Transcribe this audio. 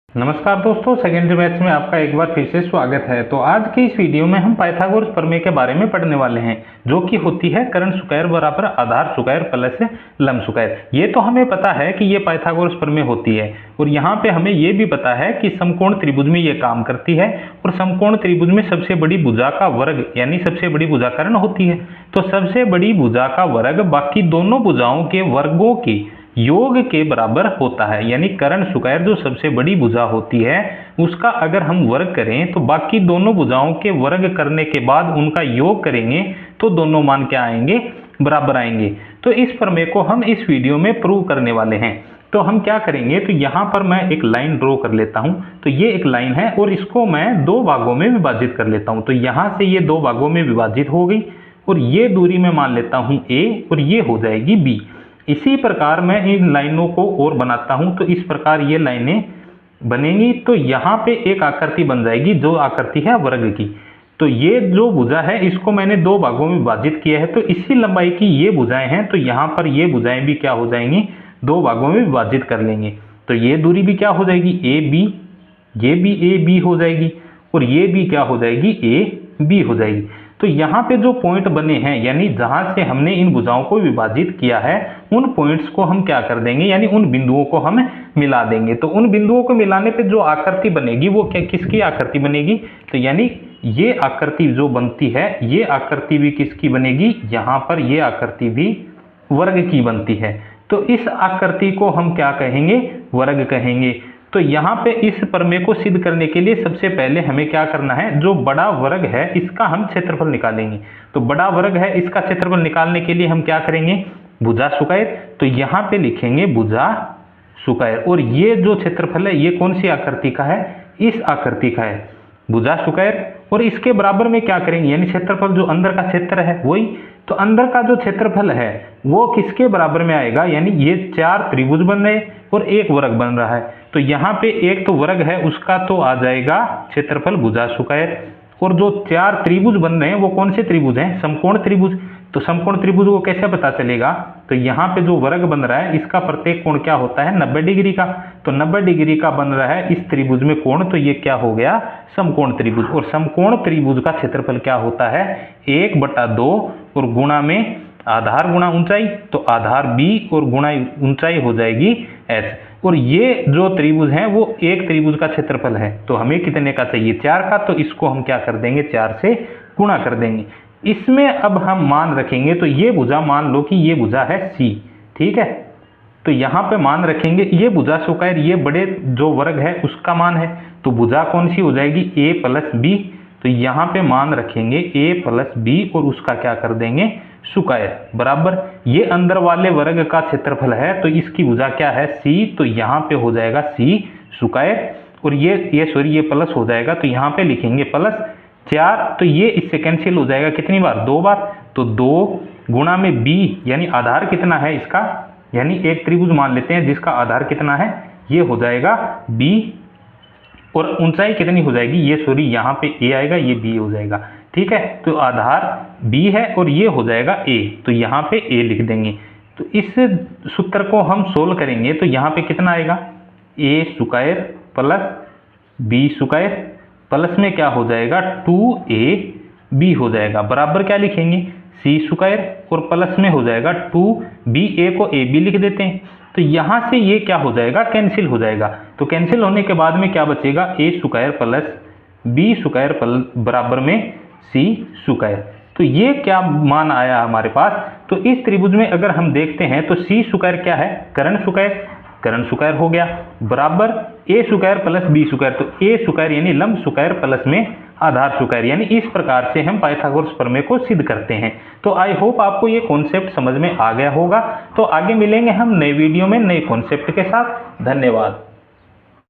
नमस्कार दोस्तों, secondary batch में आपका एक बार फिर से स्वागत है। तो आज की इस वीडियो में हम पाइथागोरस प्रमेय के बारे में पढ़ने वाले हैं, जो कि होती है कर्ण स्क्वायर बराबर आधार स्क्वायर प्लस लंब स्क्वायर। ये तो हमें पता है कि ये पाइथागोरस प्रमेय होती है, और यहाँ पे हमें ये भी पता है कि समकोण त्रिभुज में ये काम करती है, और समकोण त्रिभुज में सबसे बड़ी भुजा का वर्ग यानी सबसे बड़ी भुजा कर्ण होती है। तो सबसे बड़ी भुजा का वर्ग बाकी दोनों भुजाओं के वर्गों की योग के बराबर होता है, यानी कर्ण स्क्वायर जो सबसे बड़ी भुजा होती है उसका अगर हम वर्ग करें तो बाकी दोनों भुजाओं के वर्ग करने के बाद उनका योग करेंगे तो दोनों मान क्या आएंगे, बराबर आएंगे। तो इस प्रमेय को हम इस वीडियो में प्रूव करने वाले हैं। तो हम क्या करेंगे, तो यहाँ पर मैं एक लाइन ड्रॉ कर लेता हूँ। तो ये एक लाइन है और इसको मैं दो भागों में विभाजित कर लेता हूँ। तो यहाँ से ये दो भागों में विभाजित हो गई और ये दूरी में मान लेता हूँ a और ये हो जाएगी b। इसी प्रकार मैं इन लाइनों को और बनाता हूं, तो इस प्रकार ये लाइनें बनेंगी। तो यहाँ पे एक आकृति बन जाएगी जो आकृति है वर्ग की। तो ये जो भुजा है इसको मैंने दो भागों में विभाजित किया है, तो इसी लंबाई की ये भुजाएं हैं। तो यहाँ पर ये भुजाएं भी क्या हो जाएंगी, दो भागों में विभाजित कर लेंगे। तो ये दूरी भी क्या हो जाएगी, ए बी, ये भी ए बी हो जाएगी और ये भी क्या हो जाएगी, ए बी हो जाएगी। तो यहाँ पे जो पॉइंट बने हैं, यानी जहां से हमने इन भुजाओं को विभाजित किया है, उन पॉइंट्स को हम क्या कर देंगे, यानी उन बिंदुओं को हम मिला देंगे। तो उन बिंदुओं को मिलाने पे जो आकृति बनेगी वो क्या, किसकी आकृति बनेगी, तो यानी ये आकृति जो बनती है ये आकृति भी किसकी बनेगी, यहाँ पर ये आकृति भी वर्ग की बनती है। तो इस आकृति को हम क्या कहेंगे, वर्ग कहेंगे। तो यहाँ पे इस प्रमेय को सिद्ध करने के लिए सबसे पहले हमें क्या करना है, जो बड़ा वर्ग है इसका हम क्षेत्रफल निकालेंगे। तो बड़ा वर्ग है इसका क्षेत्रफल निकालने के लिए हम क्या करेंगे, भुजा स्क्वायर। तो यहाँ पे लिखेंगे भुजा स्क्वायर, और ये जो क्षेत्रफल है ये कौन सी आकृति का है, इस आकृति का है भुजा स्क्वायर। और इसके बराबर में क्या करेंगे, यानी क्षेत्रफल जो अंदर का क्षेत्र है वही। तो अंदर का जो क्षेत्रफल है वो किसके बराबर में आएगा, यानी ये चार त्रिभुज बन रहे और एक वर्ग बन रहा है। तो यहाँ पे एक तो वर्ग है उसका तो आ जाएगा क्षेत्रफल भुजा स्क्वायर, और जो चार त्रिभुज बन रहे हैं वो कौन से त्रिभुज हैं, समकोण त्रिभुज। तो समकोण त्रिभुज को कैसे पता चलेगा, तो यहाँ पे जो वर्ग बन रहा है इसका प्रत्येक कोण क्या होता है, 90 डिग्री का। तो 90 डिग्री का बन रहा है इस त्रिभुज में कोण, तो ये क्या हो गया, समकोण त्रिभुज। और समकोण त्रिभुज का क्षेत्रफल क्या होता है, 1/2 और गुणा में आधार गुणा ऊंचाई, तो आधार b और गुणा ऊंचाई हो जाएगी h। और ये जो त्रिभुज है वो एक त्रिभुज का क्षेत्रफल है, तो हमें कितने का चाहिए, 4 का। तो इसको हम क्या कर देंगे, 4 से गुणा कर देंगे। इसमें अब हम मान रखेंगे, तो ये भुजा मान लो कि ये भुजा है c, ठीक है। तो यहाँ पे मान रखेंगे ये भुजा स्क्वायर, ये बड़े जो वर्ग है उसका मान है। तो भुजा कौन सी हो जाएगी, a प्लस b। तो यहाँ पे मान रखेंगे a प्लस b और उसका क्या कर देंगे, स्क्वायर बराबर ये अंदर वाले वर्ग का क्षेत्रफल है। तो इसकी भुजा क्या है, c। तो यहाँ पे हो जाएगा c स्क्वायर, और ये सॉरी ये प्लस हो जाएगा, तो यहाँ पे लिखेंगे प्लस 4। तो ये इससे कैंसिल हो जाएगा कितनी बार, 2 बार। तो 2 गुणा में b, यानी आधार कितना है इसका, यानी एक त्रिभुज मान लेते हैं जिसका आधार कितना है, ये हो जाएगा b, और ऊंचाई कितनी हो जाएगी, ये सॉरी यहाँ पे a आएगा, ये b हो जाएगा, ठीक है। तो आधार b है और ये हो जाएगा a, तो यहाँ पे a लिख देंगे। तो इस सूत्र को हम सोल्व करेंगे तो यहाँ पे कितना आएगा, a square plus b square plus में क्या हो जाएगा, 2ab हो जाएगा, बराबर क्या लिखेंगे, c स्क्वायर, और प्लस में हो जाएगा 2ba को ab लिख देते हैं। तो यहाँ से ये क्या हो जाएगा, कैंसिल हो जाएगा। तो कैंसिल होने के बाद में क्या बचेगा, a square plus b square बराबर में c स्क्वायर। तो ये क्या मान आया हमारे पास। तो इस त्रिभुज में अगर हम देखते हैं तो c स्क्वायर क्या है, कर्ण स्क्वायर, कर्ण स्क्वायर हो गया, बराबर a square plus b square. तो a स्क्वायर यानी लंब स्क्वायर प्लस में आधार स्क्वायर, यानी इस प्रकार से हम पाइथागोरस प्रमेय को सिद्ध करते हैं। तो आई होप आपको ये कॉन्सेप्ट समझ में आ गया होगा। तो आगे मिलेंगे हम नए वीडियो में नए कॉन्सेप्ट के साथ। धन्यवाद।